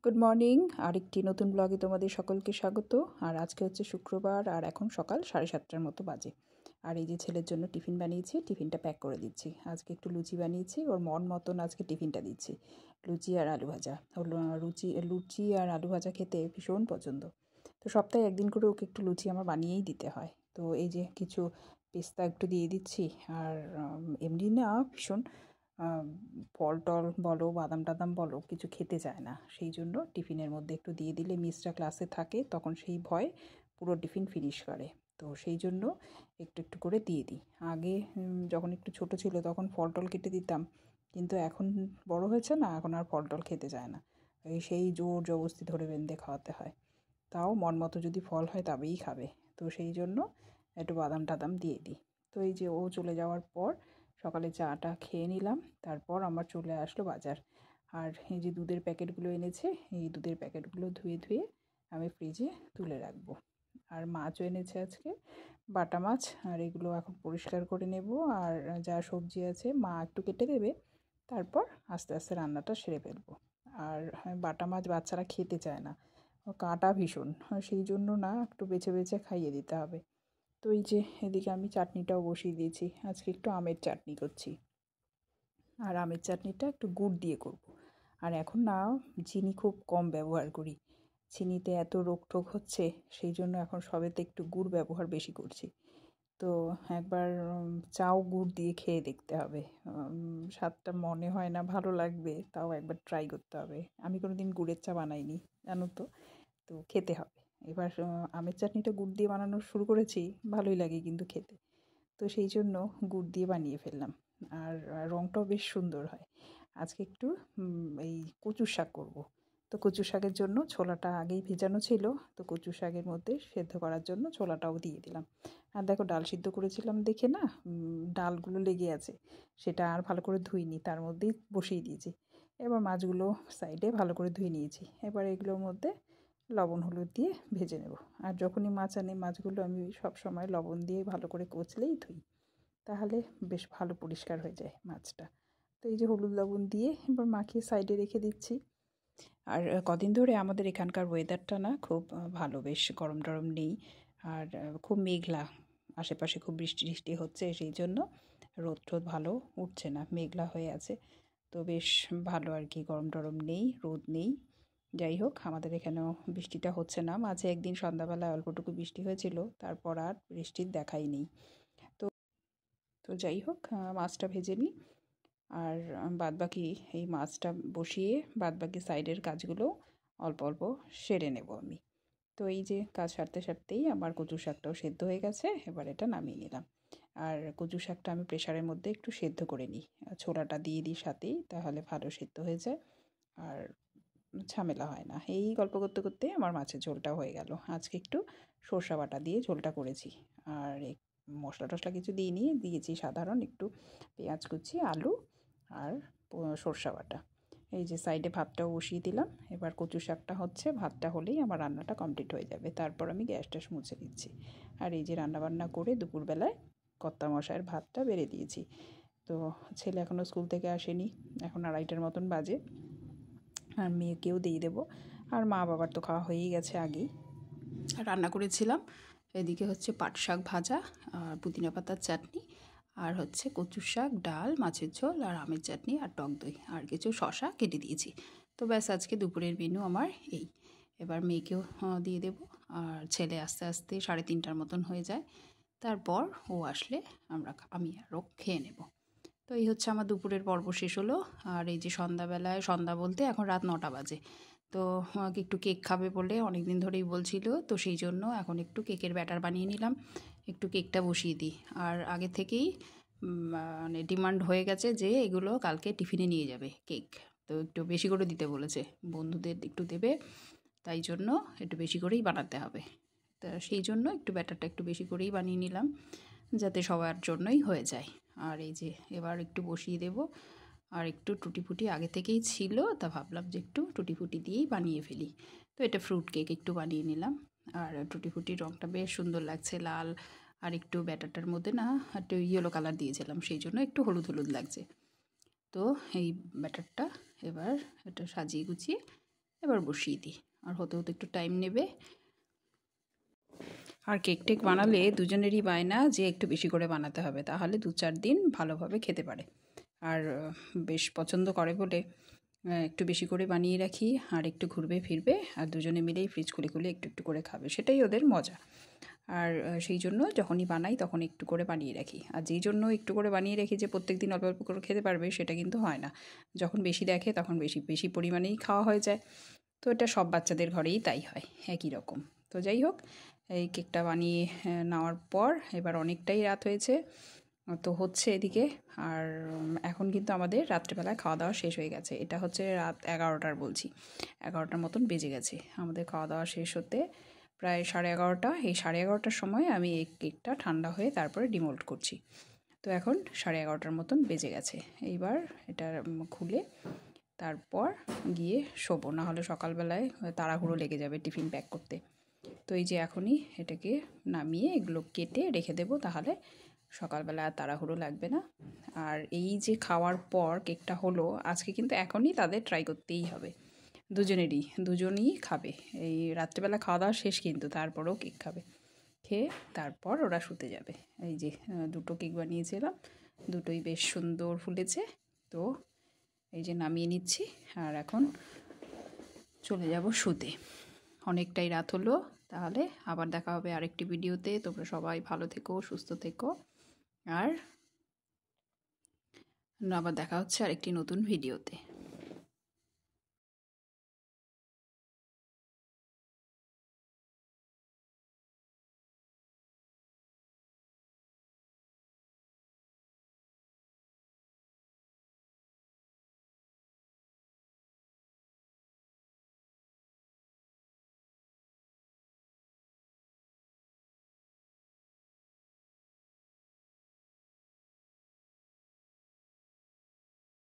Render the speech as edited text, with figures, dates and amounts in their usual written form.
Good morning, আরেকটি নতুন ব্লগে তোমাদের সকলকে স্বাগত। আর আজকে হচ্ছে শুক্রবার, আর এখন সকাল 7:30টার মতো বাজে। আর এই যে ছেলের জন্য টিফিন বানিয়েছি, টিফিনটা প্যাক করে দিচ্ছি। আজকে একটু লুচি বানিয়েছি, ওর মন মতন আজকে টিফিনটা দিচ্ছি। লুচি আর আলু ভাজা, ওর লুচি আর আলু ভাজা খেতে ভীষণ পছন্দ। তো সপ্তাহে একদিন করে ওকে একটু লুচি আমার বানিয়েই দিতে হয়। তো এই যে কিছু পেস্তা একটু দিয়ে দিচ্ছি। আর এমনি না ভীষণ ফল টল বলো, বাদাম টাদাম বলো, কিছু খেতে চায় না। সেই জন্য টিফিনের মধ্যে একটু দিয়ে দিলে মিসটা ক্লাসে থাকে, তখন সেই ভয় পুরো টিফিন ফিনিশ করে। তো সেই জন্য একটু একটু করে দিয়ে দিই। আগে যখন একটু ছোট ছিল তখন ফল টল কেটে দিতাম, কিন্তু এখন বড় হয়েছে না, এখন আর ফল টল খেতে চায় না। সেই জোর জবরদস্তি ধরে বেঁধে খাওয়াতে হয়। তাও মন মতো যদি ফল হয় তবেই খাবে। তো সেই জন্য একটু বাদাম টাদাম দিয়ে দিই। তো এই যে ও চলে যাওয়ার পর সকালে চাটা খেয়ে নিলাম। তারপর আমার চলে আসলো বাজার। আর এই যে দুধের প্যাকেটগুলো এনেছে, এই দুধের প্যাকেটগুলো ধুয়ে ধুয়ে আমি ফ্রিজে তুলে রাখবো। আর মাছও এনেছে আজকে, বাটা মাছ। আর এগুলো এখন পরিষ্কার করে নেব। আর যা সবজি আছে মা একটু কেটে দেবে, তারপর আস্তে আস্তে রান্নাটা সেরে ফেলবো। আর বাটা মাছ বাচ্চারা খেতে চায় না, কাঁটা ভীষণ, সেই জন্য না একটু বেছে বেছে খাইয়ে দিতে হবে। তো এই যে এদিকে আমি চাটনিটাও বসিয়ে দিয়েছি। আজকে একটু আমের চাটনি করছি। আর আমের চাটনিটা একটু গুড় দিয়ে করব। আর এখন না চিনি খুব কম ব্যবহার করি, চিনিতে এত রোগটোগ হচ্ছে, সেই জন্য এখন সবেতে একটু গুড় ব্যবহার বেশি করছি। তো একবার চাও গুড় দিয়ে খেয়ে দেখতে হবে। স্বাদটা মনে হয় না ভালো লাগবে, তাও একবার ট্রাই করতে হবে। আমি কোনোদিন গুড়ের চা বানাইনি, জানো তো। তো খেতে হবে এবার। আমের চাটনিটা গুড় দিয়ে বানানো শুরু করেছি, ভালোই লাগে কিন্তু খেতে। তো সেই জন্য গুড় দিয়ে বানিয়ে ফেললাম। আর রঙটাও বেশ সুন্দর হয়। আজকে একটু এই কচু শাক করব। তো কচু শাকের জন্য ছোলাটা আগেই ভেজানো ছিল, তো কচু শাকের মধ্যে সেদ্ধ করার জন্য ছোলাটাও দিয়ে দিলাম। আর দেখো ডাল সিদ্ধ করেছিলাম দেখে না, ডালগুলো লেগে আছে, সেটা আর ভালো করে ধুইনি, তার মধ্যেই বসিয়ে দিয়েছি। এবার মাছগুলো সাইডে ভালো করে ধুয়ে নিয়েছি। এবার এগুলোর মধ্যে লবণ হলুদ দিয়ে ভেজে নেব। আর যখনই মাছ আনি, মাছগুলো আমি সব সময় লবণ দিয়ে ভালো করে কচলেই ধুই, তাহলে বেশ ভালো পরিষ্কার হয়ে যায় মাছটা। তো এই যে হলুদ লবণ দিয়ে এবার মাখিয়ে সাইডে রেখে দিচ্ছি। আর কদিন ধরে আমাদের এখানকার ওয়েদারটা না খুব ভালো, বেশ গরম টরম নেই। আর খুব মেঘলা, আশেপাশে খুব বৃষ্টি টিষ্টি হচ্ছে, সেই জন্য রোদ টোদ ভালো উঠছে না, মেঘলা হয়ে আছে। তো বেশ ভালো আর কি, গরম টরম নেই, রোদ নেই। যাই হোক, আমাদের এখানেও বৃষ্টিটা হচ্ছে না। মাঝে একদিন সন্ধ্যাবেলায় অল্পটুকু বৃষ্টি হয়েছিল, তারপর আর বৃষ্টির দেখাই নেই। তো তো যাই হোক, মাছটা ভেজে নিই। আর বাদবাকি এই মাছটা বসিয়ে বাদবাকি সাইডের কাজগুলো অল্প অল্প সেরে নেব আমি। তো এই যে কাজ সারতে সারতেই আমার কচু শাকটাও সেদ্ধ হয়ে গেছে, এবার এটা নামিয়ে নিলাম। আর কচু শাকটা আমি প্রেশারের মধ্যে একটু সেদ্ধ করে নিই, ছোলাটা দিয়ে দিই সাথেই, তাহলে ভালো সেদ্ধ হয়ে যায় আর ঝামেলা হয় না। এই গল্প করতে করতে আমার মাছের ঝোলটা হয়ে গেল। আজকে একটু সর্ষে বাটা দিয়ে ঝোলটা করেছি। আর মশলা টশলা কিছু দিইনি, দিয়েছি সাধারণ একটু পেঁয়াজ কুচি, আলু আর সর্ষে বাটা। এই যে সাইডে ভাতটাও বসিয়ে দিলাম। এবার কচু শাকটা হচ্ছে, ভাতটা হলেই আমার রান্নাটা কমপ্লিট হয়ে যাবে। তারপর আমি গ্যাস ট্যাস মুছে দিচ্ছি। আর এই যে রান্নাবান্না করে দুপুরবেলায় কর্তামশায়ের ভাতটা বেড়ে দিয়েছি। তো ছেলে এখনও স্কুল থেকে আসেনি, এখন 2:30টার মতন বাজে। আর মেয়েকেও দিয়ে দেবো। আর মা বাবার তো খাওয়া হয়েই গেছে আগেই। রান্না করেছিলাম এদিকে হচ্ছে পাট শাক ভাজা, আর পুদিনা পাতার চাটনি, আর হচ্ছে কচু শাক, ডাল, মাছের ঝোল, আর আমের চাটনি, আর টক দই, আর কিছু শশা কেটে দিয়েছি। তো ব্যাস আজকে দুপুরের মেনু আমার এই। এবার মেয়েকেও দিয়ে দেবো। আর ছেলে আস্তে আস্তে 3:30টার মতন হয়ে যায়, তারপর ও আসলে আমি আরও খেয়ে নেব। তো এই হচ্ছে আমার দুপুরের পর্ব শেষ হলো। আর এই যে সন্ধ্যাবেলায়, সন্ধ্যা বলতে এখন রাত 9টা বাজে। তো আমাকে একটু কেক খাবে বলে অনেক দিন ধরেই বলছিল, তো সেই জন্য এখন একটু কেকের ব্যাটার বানিয়ে নিলাম, একটু কেকটা বসিয়ে দিই। আর আগে থেকেই মানে ডিমান্ড হয়ে গেছে যে এগুলো কালকে টিফিনে নিয়ে যাবে কেক। তো একটু বেশি করে দিতে বলেছে, বন্ধুদের একটু দেবে, তাই জন্য একটু বেশি করেই বানাতে হবে। তা সেই জন্য একটু ব্যাটারটা একটু বেশি করেই বানিয়ে নিলাম, যাতে সবার জন্যই হয়ে যায়। আর এই যে এবার একটু বসিয়ে দেব। আর একটু টুটি ফুটি আগে থেকেই ছিল, তা ভাবলাম যে একটু টুটি ফুটি দিয়েই বানিয়ে ফেলি। তো এটা ফ্রুট কেক একটু বানিয়ে নিলাম। আর টুটি ফুটির রঙটা বেশ সুন্দর লাগছে, লাল। আর একটু ব্যাটারটার মধ্যে না একটু ইয়েলো কালার দিয়েছিলাম, সেই জন্য একটু হলুদ হলুদ লাগছে। তো এই ব্যাটারটা এবার এটা সাজিয়ে গুছিয়ে এবার বসিয়ে দিই। আর হতে হতে একটু টাইম নেবে। আর কেক টেক বানালে দুজনেরই বায়না যে একটু বেশি করে বানাতে হবে, তাহলে 2-4 দিন ভালোভাবে খেতে পারে। আর বেশ পছন্দ করে বলে একটু বেশি করে বানিয়ে রাখি, আর একটু ঘুরবে ফিরবে আর দুজনে মিলেই ফ্রিজ খুলে খুলে একটু একটু করে খাবে, সেটাই ওদের মজা। আর সেই জন্য যখনই বানাই তখন একটু করে বানিয়ে রাখি। আর যেই জন্য একটু করে বানিয়ে রাখি যে প্রত্যেক দিন অল্প অল্প করে খেতে পারবে, সেটা কিন্তু হয় না। যখন বেশি দেখে তখন বেশি বেশি পরিমাণেই খাওয়া হয়ে যায়। তো এটা সব বাচ্চাদের ঘরেই তাই হয়, একই রকম। তো যাই হোক, এই কেকটা বানিয়ে নেওয়ার পর এবার অনেকটাই রাত হয়েছে, তো হচ্ছে এদিকে। আর এখন কিন্তু আমাদের রাত্রেবেলায় খাওয়া দাওয়া শেষ হয়ে গেছে। এটা হচ্ছে রাত 11টার বলছি, 11টার মতন বেজে গেছে আমাদের খাওয়া দাওয়া শেষ হতে, প্রায় 11:30। এই 11:30টার সময় আমি এই কেকটা ঠান্ডা হয়ে তারপরে ডিমোল্ড করছি। তো এখন 11:30টার মতন বেজে গেছে। এইবার এটা খুলে তারপর গিয়ে শোবো, না হলে সকালবেলায় তাড়াহুড়ো লেগে যাবে টিফিন প্যাক করতে। তো এই যে এখনই এটাকে নামিয়ে এগুলো কেটে রেখে দেবো, তাহলে সকালবেলা আর তাড়াহুড়ো লাগবে না। আর এই যে খাওয়ার পর কেকটা হলো, আজকে কিন্তু এখনই তাদের ট্রাই করতেই হবে, দুজনই খাবে। এই রাত্রেবেলা খাওয়া দাওয়া শেষ কিন্তু তারপরেও কেক খাবে, খেয়ে তারপর ওরা শুতে যাবে। এই যে 2টো কেক বানিয়েছিলাম, দুটোই বেশ সুন্দর ফুলেছে। তো এই যে নামিয়ে নিচ্ছি, আর এখন চলে যাব শুতে। অনেকটাই রাত হলো, তাহলে আবার দেখা হবে আরেকটি ভিডিওতে। তোমরা সবাই ভালো থেকো, সুস্থ থেকো, আর আবার দেখা হচ্ছে আরেকটি নতুন ভিডিওতে।